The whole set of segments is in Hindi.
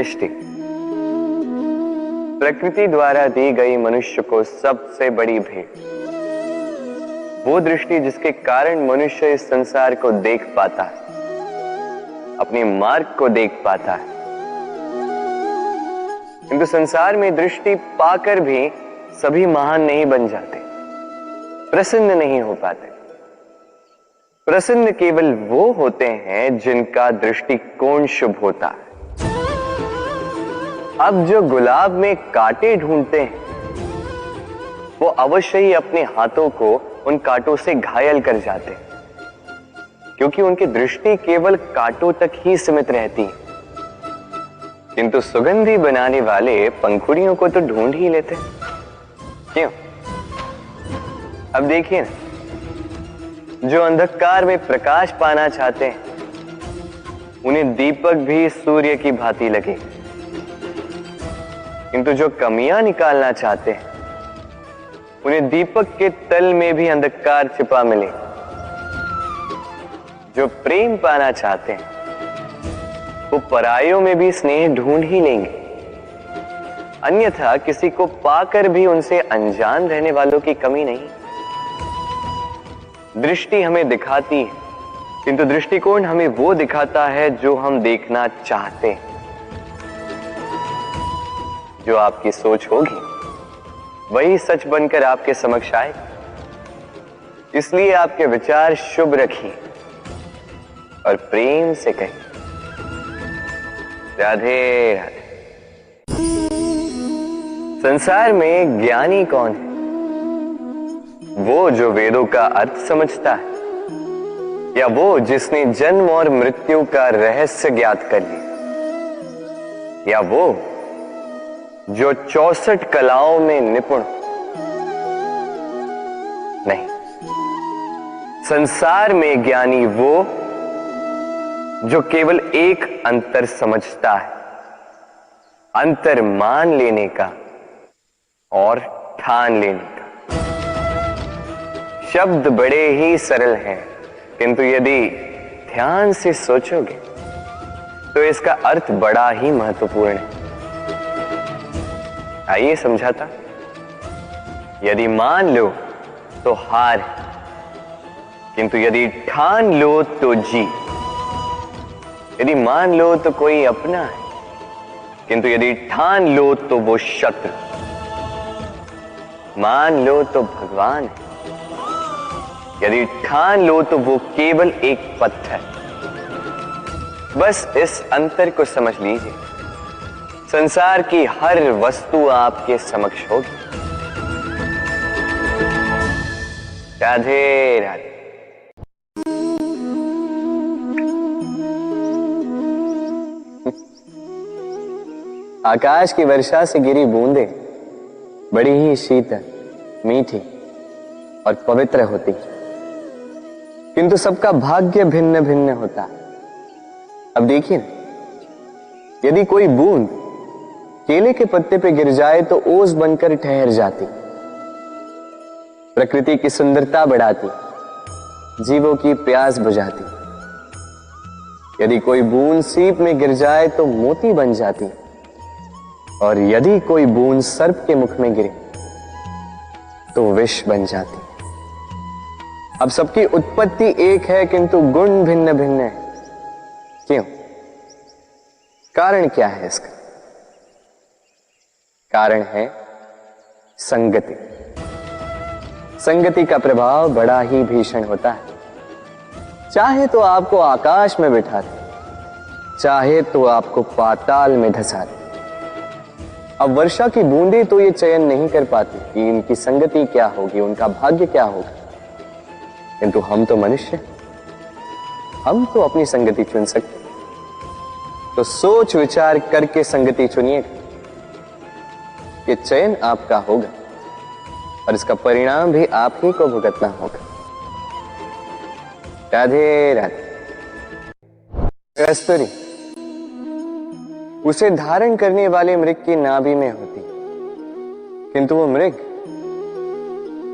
दृष्टि प्रकृति द्वारा दी गई मनुष्य को सबसे बड़ी भेंट। वो दृष्टि जिसके कारण मनुष्य इस संसार को देख पाता है, अपने मार्ग को देख पाता है। किंतु संसार में दृष्टि पाकर भी सभी महान नहीं बन जाते, प्रसन्न नहीं हो पाते। प्रसन्न केवल वो होते हैं जिनका दृष्टिकोण शुभ होता है। अब जो गुलाब में कांटे ढूंढते हैं वो अवश्य ही अपने हाथों को उन कांटों से घायल कर जाते हैं, क्योंकि उनकी दृष्टि केवल कांटों तक ही सीमित रहती है। किंतु सुगंधी बनाने वाले पंखुड़ियों को तो ढूंढ ही लेते हैं। क्यों? अब देखिए ना, जो अंधकार में प्रकाश पाना चाहते हैं उन्हें दीपक भी सूर्य की भांति लगे, किंतु जो कमियां निकालना चाहते हैं उन्हें दीपक के तल में भी अंधकार छिपा मिले। जो प्रेम पाना चाहते हैं वो परायों में भी स्नेह ढूंढ ही लेंगे, अन्यथा किसी को पाकर भी उनसे अनजान रहने वालों की कमी नहीं। दृष्टि हमें दिखाती है, किंतु दृष्टिकोण हमें वो दिखाता है जो हम देखना चाहते हैं। जो आपकी सोच होगी वही सच बनकर आपके समक्ष आए। इसलिए आपके विचार शुभ रखिए और प्रेम से कहिए, राधे राधे। संसार में ज्ञानी कौन है? वो जो वेदों का अर्थ समझता है, या वो जिसने जन्म और मृत्यु का रहस्य ज्ञात कर लिया, या वो जो 64 कलाओं में निपुण? नहीं, संसार में ज्ञानी वो जो केवल एक अंतर समझता है, अंतर मान लेने का और ठान लेने का। शब्द बड़े ही सरल हैं, किंतु यदि ध्यान से सोचोगे तो इसका अर्थ बड़ा ही महत्वपूर्ण है। आइए समझाता। यदि मान लो तो हार, किंतु यदि ठान लो तो जीत। यदि मान लो तो कोई अपना है, किंतु यदि ठान लो तो वो शत्रु। मान लो तो भगवान है, यदि ठान लो तो वो केवल एक पत्थर। बस इस अंतर को समझ लीजिए, संसार की हर वस्तु आपके समक्ष होगी। राधे राधे। आकाश की वर्षा से गिरी बूंदें बड़ी ही शीतल, मीठी और पवित्र होती, किंतु सबका भाग्य भिन्न भिन्न होता है। अब देखिए, यदि कोई बूंद केले के पत्ते पे गिर जाए तो ओस बनकर ठहर जाती, प्रकृति की सुंदरता बढ़ाती, जीवों की प्यास बुझाती। यदि कोई बूंद सीप में गिर जाए तो मोती बन जाती, और यदि कोई बूंद सर्प के मुख में गिरे तो विष बन जाती। अब सबकी उत्पत्ति एक है, किंतु गुण भिन्न भिन्न है। क्यों? कारण क्या है इसका? कारण है संगति। संगति का प्रभाव बड़ा ही भीषण होता है। चाहे तो आपको आकाश में बिठा दे, चाहे तो आपको पाताल में धसा दे। अब वर्षा की बूंदें तो ये चयन नहीं कर पाती कि इनकी संगति क्या होगी, उनका भाग्य क्या होगा, किंतु हम तो मनुष्य, हम तो अपनी संगति चुन सकते। तो सोच विचार करके संगति चुनिए, ये चयन आपका होगा और इसका परिणाम भी आप ही को भुगतना होगा। राधे राधे। कस्तूरी उसे धारण करने वाले मृग की नाभि में होती, किंतु वो मृग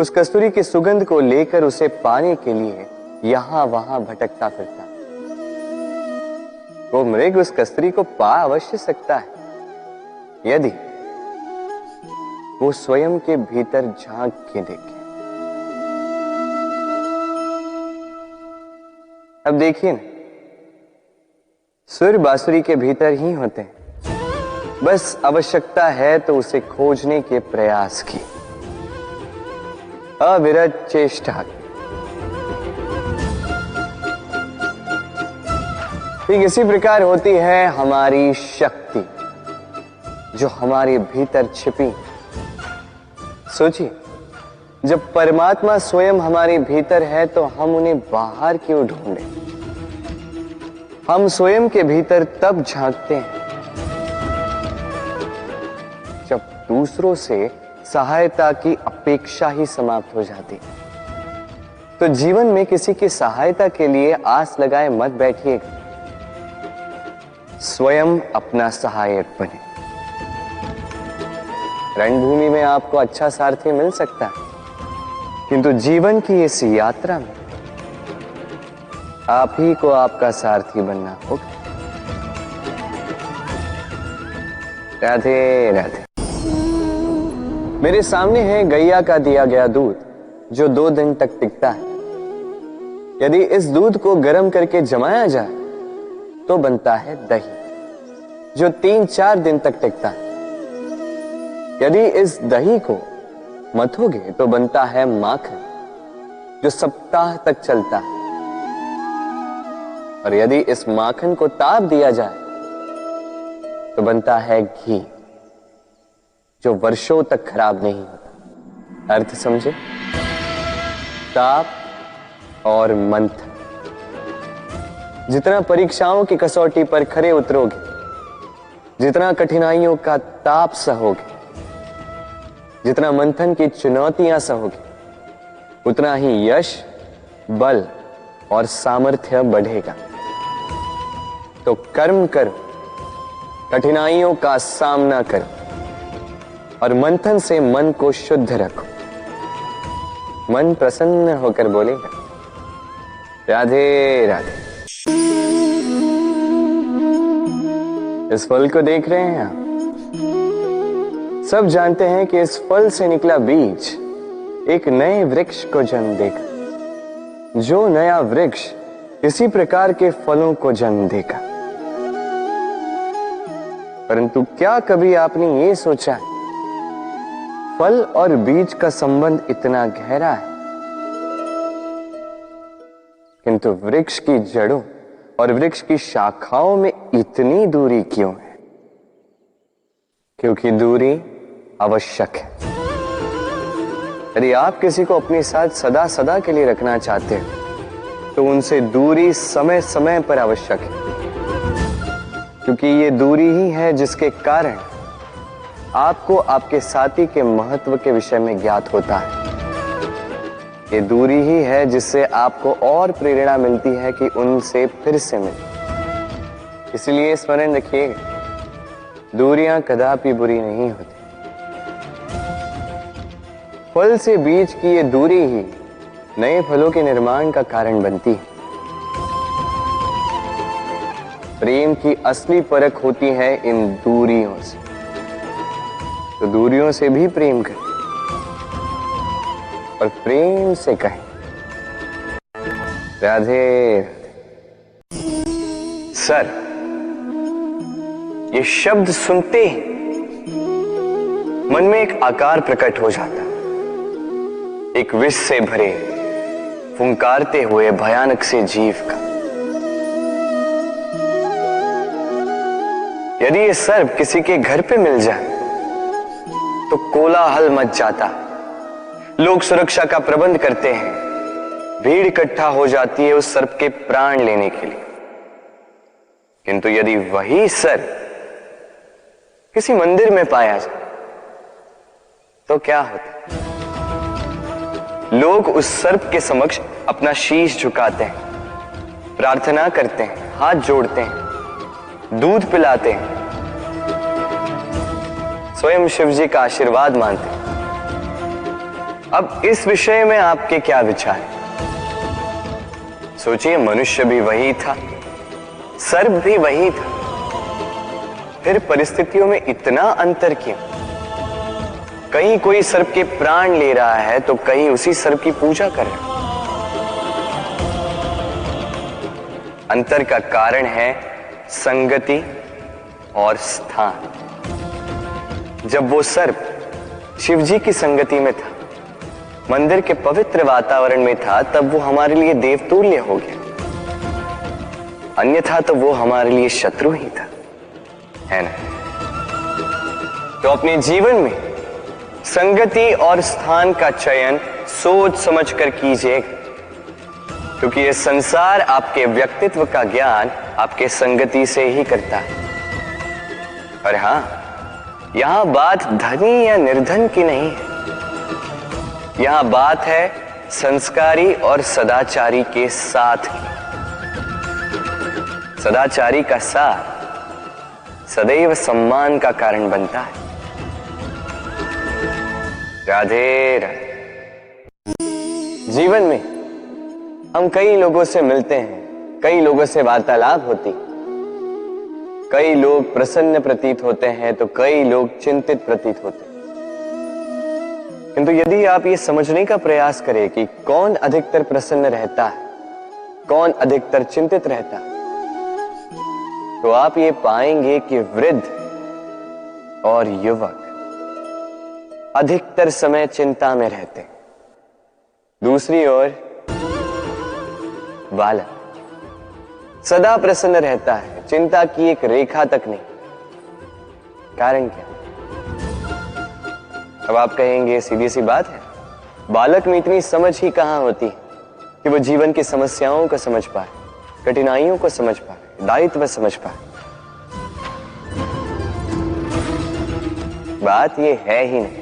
उस कस्तूरी की सुगंध को लेकर उसे पाने के लिए यहां वहां भटकता फिरता। वो मृग उस कस्तूरी को पा अवश्य सकता है, यदि वो स्वयं के भीतर झांक के देखे। अब देखिए ना, सुर बांसुरी के भीतर ही होते हैं, बस आवश्यकता है तो उसे खोजने के प्रयास की, अविरत चेष्टा। ठीक इसी प्रकार होती है हमारी शक्ति जो हमारे भीतर छिपी। सोचिए, जब परमात्मा स्वयं हमारे भीतर है तो हम उन्हें बाहर क्यों ढूंढें? हम स्वयं के भीतर तब झांकते हैं जब दूसरों से सहायता की अपेक्षा ही समाप्त हो जाती। तो जीवन में किसी की सहायता के लिए आस लगाए मत बैठिएगा, स्वयं अपना सहायक बने। रणभूमि में आपको अच्छा सारथी मिल सकता है, किंतु जीवन की इस यात्रा में आप ही को आपका सारथी बनना होगा। राधे राधे। मेरे सामने है गैया का दिया गया दूध जो 2 दिन तक टिकता है। यदि इस दूध को गर्म करके जमाया जाए तो बनता है दही जो 3-4 दिन तक टिकता है। यदि इस दही को मथोगे तो बनता है माखन जो सप्ताह तक चलता है। और यदि इस माखन को ताप दिया जाए तो बनता है घी जो वर्षों तक खराब नहीं होता। अर्थ समझे? ताप और मंथन। जितना परीक्षाओं की कसौटी पर खरे उतरोगे, जितना कठिनाइयों का ताप सहोगे, जितना मंथन की चुनौतियां सहोगे, उतना ही यश, बल और सामर्थ्य बढ़ेगा। तो कर्म करो, कठिनाइयों का सामना करो और मंथन से मन को शुद्ध रखो। मन प्रसन्न होकर बोलेगा राधे राधे। इस फल को देख रहे हैं आप? सब जानते हैं कि इस फल से निकला बीज एक नए वृक्ष को जन्म देगा। जो नया वृक्ष इसी प्रकार के फलों को जन्म देगा। परंतु क्या कभी आपने ये सोचा है फल और बीज का संबंध इतना गहरा है, किंतु वृक्ष की जड़ों और वृक्ष की शाखाओं में इतनी दूरी क्यों है? क्योंकि दूरी आवश्यक है। यदि आप किसी को अपने साथ सदा सदा के लिए रखना चाहते हो तो उनसे दूरी समय समय पर आवश्यक है, क्योंकि ये दूरी ही है जिसके कारण आपको आपके साथी के महत्व के विषय में ज्ञात होता है। ये दूरी ही है जिससे आपको और प्रेरणा मिलती है कि उनसे फिर से मिले। इसलिए स्मरण रखिएगा, दूरियां कदापि बुरी नहीं होती। फल से बीज की ये दूरी ही नए फलों के निर्माण का कारण बनती है। प्रेम की असली परख होती है इन दूरियों से। तो दूरियों से भी प्रेम करें और प्रेम से कहें राधे राधे। सर, ये शब्द सुनते ही मन में एक आकार प्रकट हो जाता, एक विष से भरे फुंकारते हुए भयानक से जीव का। यदि ये सर्प किसी के घर पे मिल जाए तो कोलाहल मच जाता, लोग सुरक्षा का प्रबंध करते हैं, भीड़ इकट्ठा हो जाती है उस सर्प के प्राण लेने के लिए। किंतु यदि वही सर्प किसी मंदिर में पाया जाए तो क्या होता? लोग उस सर्प के समक्ष अपना शीश झुकाते हैं, प्रार्थना करते हैं, हाथ जोड़ते हैं, दूध पिलाते हैं, स्वयं शिव जी का आशीर्वाद मांगते हैं। अब इस विषय में आपके क्या विचार हैं? सोचिए, मनुष्य भी वही था, सर्प भी वही था, फिर परिस्थितियों में इतना अंतर क्यों? कहीं कोई सर्प के प्राण ले रहा है तो कहीं उसी सर्प की पूजा कर रहा है। अंतर का कारण है संगति और स्थान। जब वो सर्प शिवजी की संगति में था, मंदिर के पवित्र वातावरण में था, तब वो हमारे लिए देवतुल्य हो गया, अन्यथा तो वो हमारे लिए शत्रु ही था, है ना? तो अपने जीवन में संगति और स्थान का चयन सोच समझ कर कीजिएगा, क्योंकि ये संसार आपके व्यक्तित्व का ज्ञान आपके संगति से ही करता है। और हां, यहां बात धनी या निर्धन की नहीं है, यहां बात है संस्कारी और सदाचारी के साथ की। सदाचारी का साथ सदैव सम्मान का कारण बनता है। राधे राधे। जीवन में हम कई लोगों से मिलते हैं, कई लोगों से वार्तालाप होती, कई लोग प्रसन्न प्रतीत होते हैं तो कई लोग चिंतित प्रतीत होते हैं। किंतु यदि आप ये समझने का प्रयास करें कि कौन अधिकतर प्रसन्न रहता है, कौन अधिकतर चिंतित रहता है, तो आप ये पाएंगे कि वृद्ध और युवक अधिकतर समय चिंता में रहते हैं। दूसरी ओर बालक सदा प्रसन्न रहता है, चिंता की एक रेखा तक नहीं। कारण क्या? अब आप कहेंगे सीधी सी बात है, बालक में इतनी समझ ही कहां होती है कि वो जीवन की समस्याओं को समझ पाए, कठिनाइयों को समझ पाए, दायित्व समझ पाए। बात ये है ही नहीं।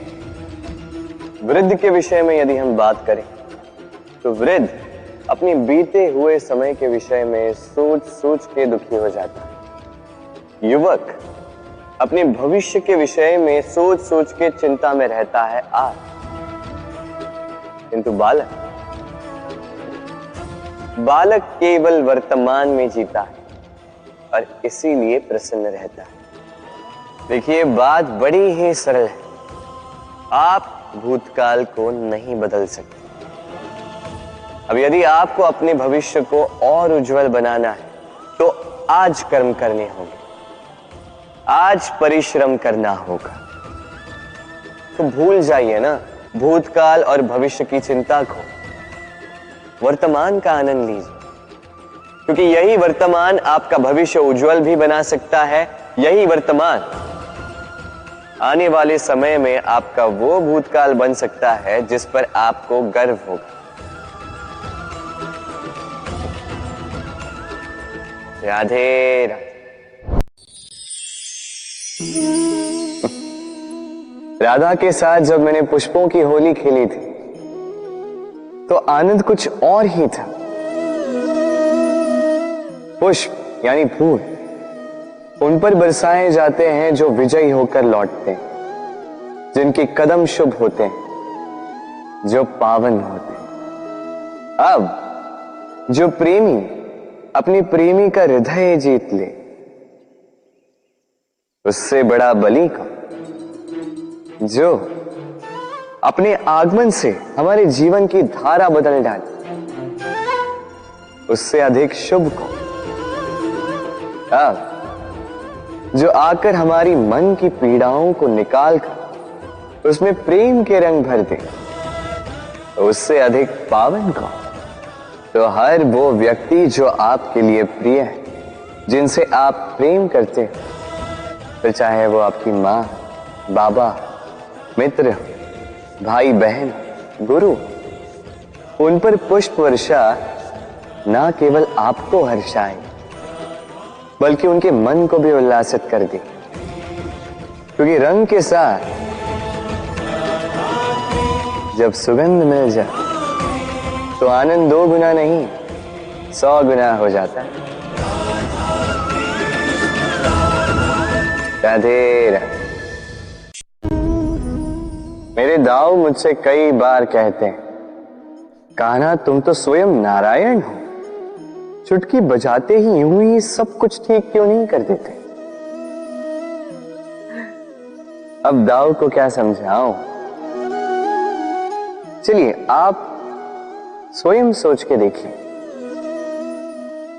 वृद्ध के विषय में यदि हम बात करें तो वृद्ध अपने बीते हुए समय के विषय में सोच सोच के दुखी हो जाता है। युवक अपने भविष्य के विषय में सोच सोच के चिंता में रहता है आज। किंतु बालक केवल वर्तमान में जीता है और इसीलिए प्रसन्न रहता है। देखिए, बात बड़ी ही सरल है। आप भूतकाल को नहीं बदल सकते। अब यदि आपको अपने भविष्य को और उज्जवल बनाना है तो आज कर्म करने होंगे, आज परिश्रम करना होगा। तो भूल जाइए ना भूतकाल और भविष्य की चिंता को, वर्तमान का आनंद लीजिए, क्योंकि यही वर्तमान आपका भविष्य उज्जवल भी बना सकता है। यही वर्तमान आने वाले समय में आपका वो भूतकाल बन सकता है जिस पर आपको गर्व होगा। राधे राधे। राधा के साथ जब मैंने पुष्पों की होली खेली थी तो आनंद कुछ और ही था। पुष्प यानी फूल उन पर बरसाए जाते हैं जो विजयी होकर लौटते हैं, जिनके कदम शुभ होते हैं, जो पावन होते हैं। अब जो प्रेमी अपनी प्रेमी का हृदय जीत ले, उससे बड़ा बलि कौन? जो अपने आगमन से हमारे जीवन की धारा बदल डाले, उससे अधिक शुभ कौन? अब जो आकर हमारी मन की पीड़ाओं को निकालकर उसमें प्रेम के रंग भर दे, तो उससे अधिक पावन कौन? तो हर वो व्यक्ति जो आपके लिए प्रिय है, जिनसे आप प्रेम करते हो, तो चाहे वो आपकी माँ, बाबा, मित्र, भाई बहन, गुरु, उन पर पुष्प वर्षा ना केवल आपको हर्षाए बल्कि उनके मन को भी उल्लासित कर दे। क्योंकि रंग के साथ जब सुगंध मिल जाए तो आनंद 2 गुना नहीं 100 गुना हो जाता है। राधे राधे। मेरे दाऊ मुझसे कई बार कहते हैं, कान्हा तुम तो स्वयं नारायण हो, चुटकी बजाते ही यूं ही सब कुछ ठीक क्यों नहीं कर देते? अब दाऊ को क्या समझाऊं? चलिए आप स्वयं सोच के देखिए।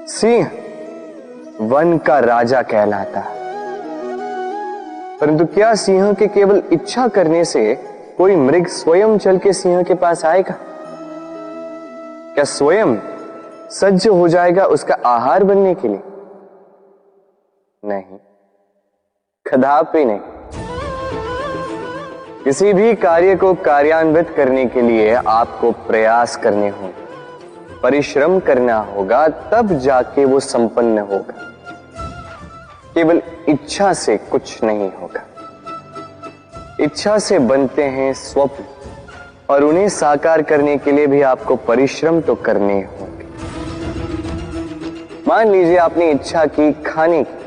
सिंह वन का राजा कहलाता है, परंतु क्या सिंह के केवल इच्छा करने से कोई मृग स्वयं चल के सिंह के पास आएगा? क्या स्वयं सज्ज हो जाएगा उसका आहार बनने के लिए? नहीं, कदापि नहीं। किसी भी कार्य को कार्यान्वित करने के लिए आपको प्रयास करने होंगे, परिश्रम करना होगा, तब जाके वो संपन्न होगा। केवल इच्छा से कुछ नहीं होगा। इच्छा से बनते हैं स्वप्न, और उन्हें साकार करने के लिए भी आपको परिश्रम तो करने होंगे। मान लीजिए आपने इच्छा की खाने की,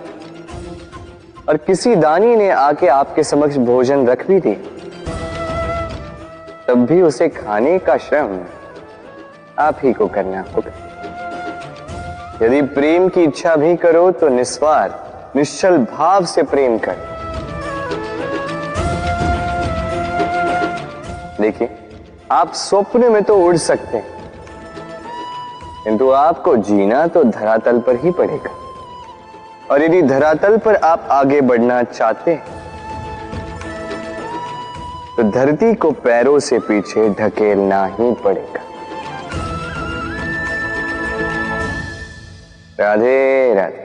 और किसी दानी ने आके आपके समक्ष भोजन रख भी दिया, तब भी उसे खाने का श्रम आप ही को करना होगा। यदि प्रेम की इच्छा भी करो तो निस्वार्थ निश्चल भाव से प्रेम कर। देखिए, आप स्वप्न में तो उड़ सकते हैं, किंतु आपको जीना तो धरातल पर ही पड़ेगा। और यदि धरातल पर आप आगे बढ़ना चाहते हैं तो धरती को पैरों से पीछे ढकेलना ही पड़ेगा। राधे राधे।